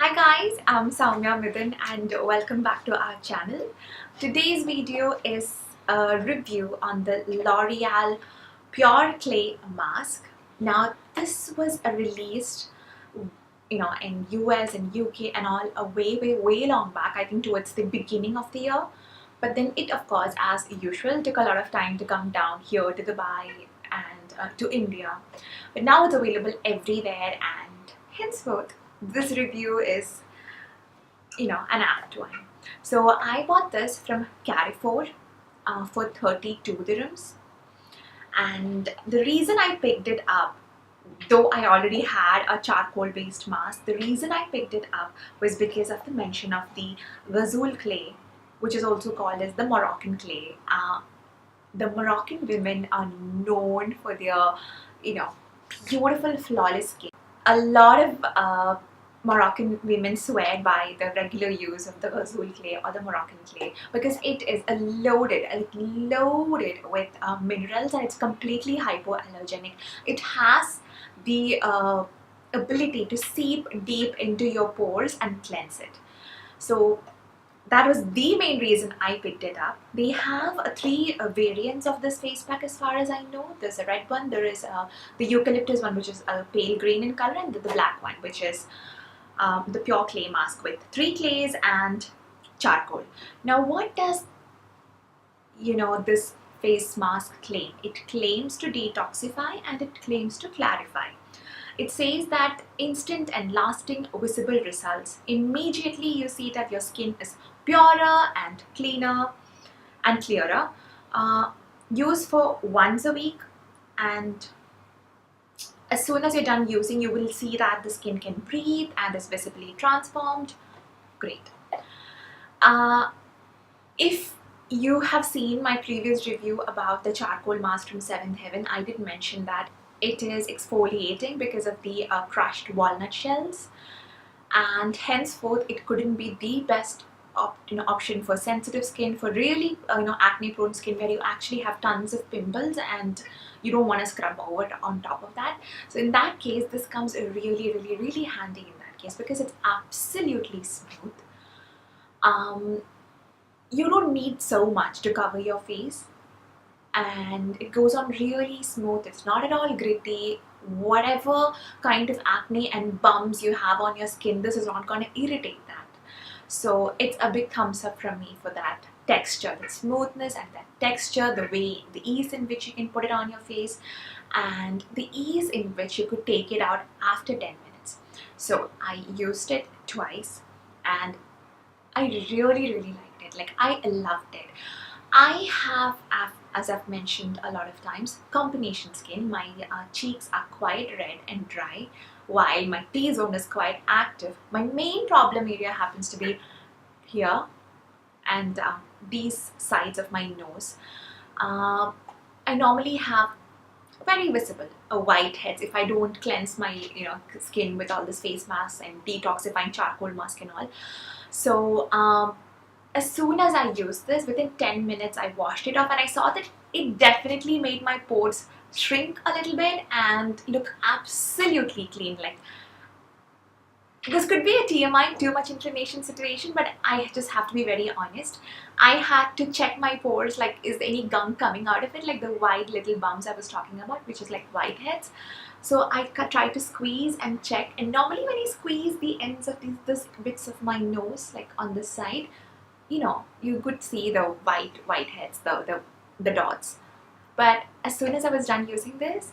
Hi guys, I'm Soumya Midhun and welcome back to our channel. Today's video is a review on the L'Oreal Pure Clay Mask. Now this was released in US and UK and all way long back, I think towards the beginning of the year. But then it of course, as usual, took a lot of time to come down here to Dubai and to India. But now it's available everywhere, and henceforth this review is an apt one. So I bought this from Carrefour for 32 dirhams, and the reason I picked it up, though I already had a charcoal based mask, the reason I picked it up was because of the mention of the Ghazul clay, which is also called as the Moroccan clay. The Moroccan women are known for their beautiful flawless skin. A lot of Moroccan women swear by the regular use of the Ghazul clay or the Moroccan clay because it is loaded with minerals, and it's completely hypoallergenic. It has the ability to seep deep into your pores and cleanse it. So that was the main reason I picked it up. They have three variants of this face pack as far as I know. There's a red one, there is the eucalyptus one, which is pale green in color, and the black one, which is the pure clay mask with 3 clays and charcoal. Now what does this face mask claim? It claims to detoxify and it claims to clarify. It says that instant and lasting visible results. Immediately you see that your skin is purer and cleaner and clearer. Use for once a week, and as soon as you're done using, you will see that the skin can breathe and is visibly transformed. Great. If you have seen my previous review about the charcoal mask from Seventh Heaven, I did mention that it is exfoliating because of the crushed walnut shells, and henceforth it couldn't be the best option for sensitive skin, for really acne prone skin where you actually have tons of pimples and you don't want to scrub over on top of that. So in that case, this comes really handy in that case because it's absolutely smooth. You don't need so much to cover your face, and it goes on really smooth. It's not at all gritty. Whatever kind of acne and bumps you have on your skin, this is not going to irritate that. So it's a big thumbs up from me for that texture, the smoothness and that texture, the ease in which you can put it on your face, and the ease in which you could take it out after 10 minutes. So I used it twice and I really liked it. Like, I loved it. I have, as I've mentioned a lot of times, combination skin. My cheeks are quite red and dry, while my T-zone is quite active. My main problem area happens to be here and these sides of my nose. I normally have very visible whiteheads if I don't cleanse my skin with all this face masks and detoxifying charcoal mask and all. So as soon as I used this, within 10 minutes I washed it off, and I saw that it definitely made my pores shrink a little bit and look absolutely clean. Like, this could be a TMI, too much inflammation situation, but I just have to be very honest. I had to check my pores, like, is there any gunk coming out of it, like the white little bumps I was talking about, which is like whiteheads. So I try to squeeze and check, and normally when you squeeze the ends of these bits of my nose, like on this side, you could see the whiteheads, the dots. But as soon as I was done using this,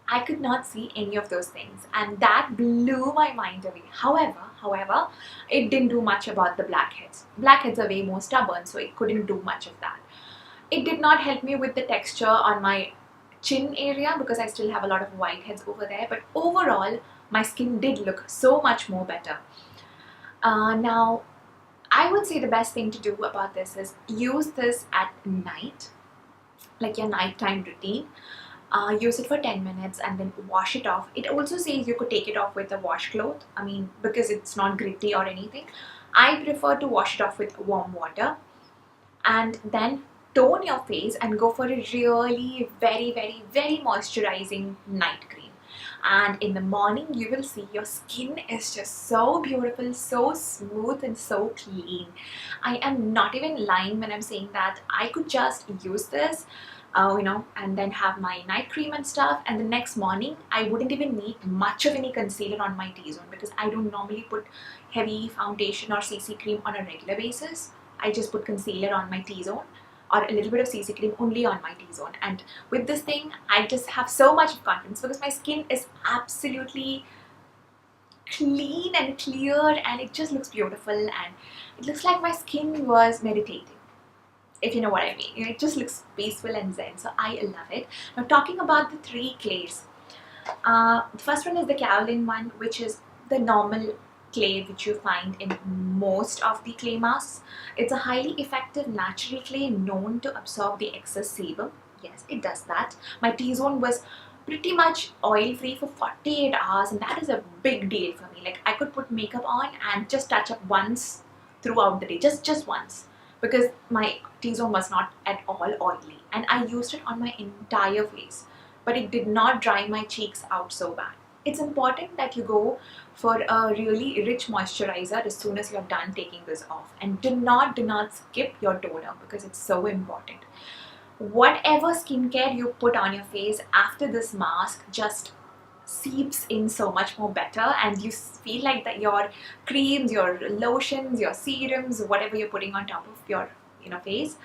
I could not see any of those things, and that blew my mind away. However, it didn't do much about the blackheads. Blackheads are way more stubborn, so it couldn't do much of that. It did not help me with the texture on my chin area because I still have a lot of whiteheads over there, but overall, my skin did look so much more better. Now, I would say the best thing to do about this is use this at night, like your nighttime routine. Use it for 10 minutes and then wash it off. It also says you could take it off with a washcloth, because it's not gritty or anything. I prefer to wash it off with warm water and then tone your face and go for a really very moisturizing night cream. and in the morning you will see your skin is just so beautiful, so smooth and so clean. I am not even lying when I'm saying that I could just use this and then have my night cream and stuff, and the next morning I wouldn't even need much of any concealer on my T-zone because I don't normally put heavy foundation or CC cream on a regular basis. I just put concealer on my T-zone or a little bit of CC cream only on my T-zone, and with this thing I just have so much confidence because my skin is absolutely clean and clear and it just looks beautiful and it looks like my skin was meditating, if you know what I mean. It just looks peaceful and zen, so I love it. Now talking about the three clays, the first one is the kaolin one, which is the normal clay which you find in most of the clay masks. It's a highly effective natural clay known to absorb the excess sebum. Yes, it does that. My T-zone was pretty much oil free for 48 hours and that is a big deal for me. Like I could put makeup on and just touch up once throughout the day, just once, because my T-zone was not at all oily and I used it on my entire face, but it did not dry my cheeks out so bad. It's important that you go for a really rich moisturizer as soon as you're done taking this off, and do not skip your toner because it's so important. Whatever skincare you put on your face after this mask just seeps in so much more better, and you feel like that your creams, your lotions, your serums, whatever you're putting on top of your face,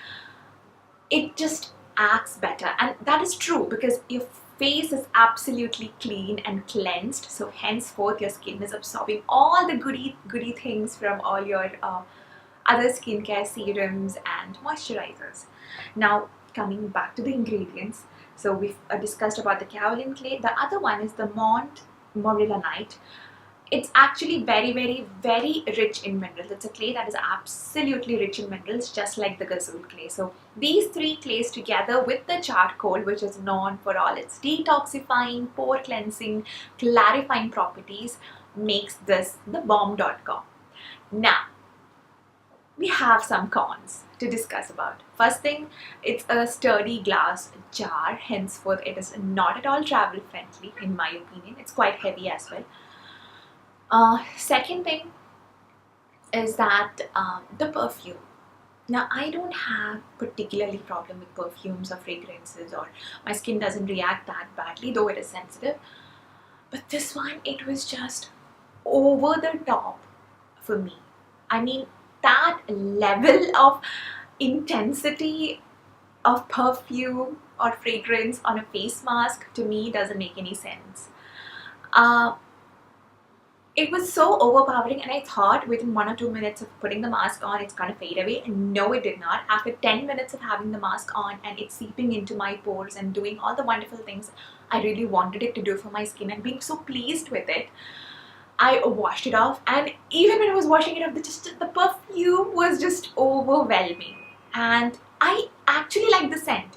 it just acts better. And that is true because your face is absolutely clean and cleansed, so henceforth your skin is absorbing all the goody things from all your other skincare serums and moisturizers. Now coming back to the ingredients, so we've discussed about the kaolin clay. The other one is the Mont Morillanite. It's actually very rich in minerals. It's a clay that is absolutely rich in minerals, just like the Gazul clay. So these three clays together with the charcoal, which is known for all its detoxifying, pore cleansing, clarifying properties, makes this the bomb.com. Now we have some cons to discuss about. First thing, it's a sturdy glass jar, henceforth it is not at all travel friendly in my opinion. It's quite heavy as well. Second thing is that the perfume. Now I don't have particularly problem with perfumes or fragrances, or my skin doesn't react that badly, though it is sensitive. But this one, it was just over the top for me. I mean, that level of intensity of perfume or fragrance on a face mask to me doesn't make any sense. It was so overpowering, and I thought within 1 or 2 minutes of putting the mask on it's gonna fade away, and no, it did not. After 10 minutes of having the mask on and it seeping into my pores and doing all the wonderful things I really wanted it to do for my skin and being so pleased with it, I washed it off, and even when I was washing it off, the perfume was just overwhelming. And I actually like the scent.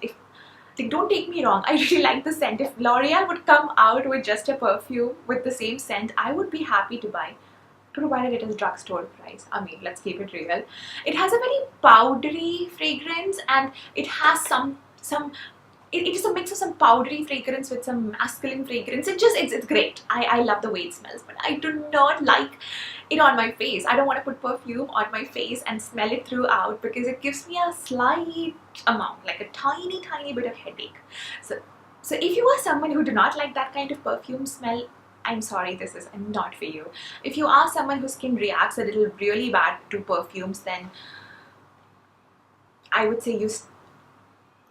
Don't take me wrong, I really like the scent. If L'Oreal would come out with just a perfume with the same scent, I would be happy to buy, provided it is drugstore price. I mean, let's keep it real. It has a very powdery fragrance, and it has it is a mix of some powdery fragrance with some masculine fragrance. It's great. I love the way it smells, but I do not like it on my face. I don't want to put perfume on my face and smell it throughout because it gives me a slight amount, like a tiny bit of headache. So if you are someone who do not like that kind of perfume smell, I'm sorry, this is not for you. If you are someone whose skin reacts a little really bad to perfumes, then I would say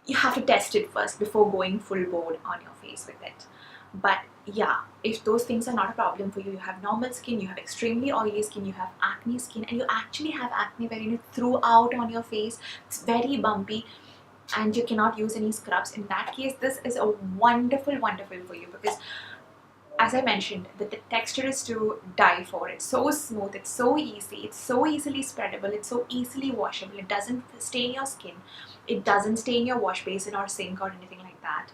you have to test it first before going full board on your face with it. But yeah, if those things are not a problem for you, you have normal skin, you have extremely oily skin, you have acne skin, and you actually have acne wherein it throughout on your face, it's very bumpy, and you cannot use any scrubs, in that case this is a wonderful for you, because as I mentioned, the texture is to die for. It's so smooth, it's so easy, it's so easily spreadable, it's so easily washable, it doesn't stain your skin, it doesn't stain your wash basin or sink or anything like that.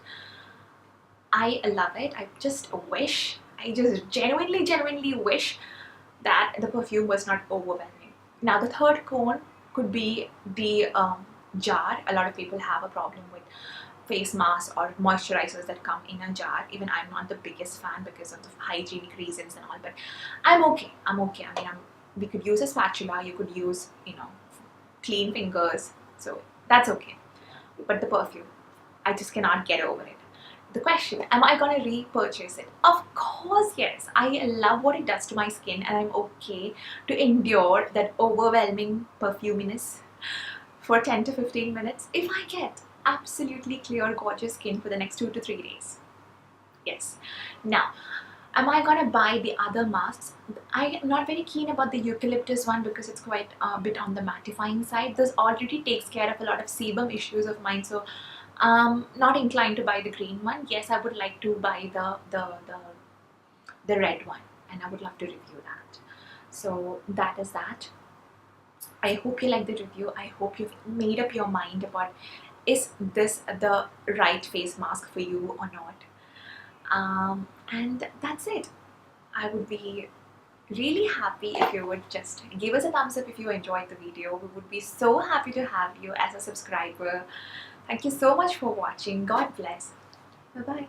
I love it. I just genuinely wish that the perfume was not overwhelming. Now the third con could be the jar. A lot of people have a problem with face masks or moisturizers that come in a jar. Even I'm not the biggest fan because of the hygienic reasons and all, but I'm okay. I mean, we could use a spatula, you could use, clean fingers, so that's okay. But the perfume, I just cannot get over it. The question, am I gonna repurchase it? Of course, yes. I love what it does to my skin, and I'm okay to endure that overwhelming perfuminess for 10 to 15 minutes if I get absolutely clear, gorgeous skin for the next 2 to 3 days. Yes. Now, am I gonna buy the other masks? I'm not very keen about the eucalyptus one because it's quite a bit on the mattifying side. This already takes care of a lot of sebum issues of mine, so not inclined to buy the green one. Yes, I would like to buy the red one, and I would love to review that. So that is that. I hope you like the review. I hope you've made up your mind about, is this the right face mask for you or not. And that's it. I would be really happy if you would just give us a thumbs up if you enjoyed the video. We would be so happy to have you as a subscriber. Thank you so much for watching. God bless. Bye bye.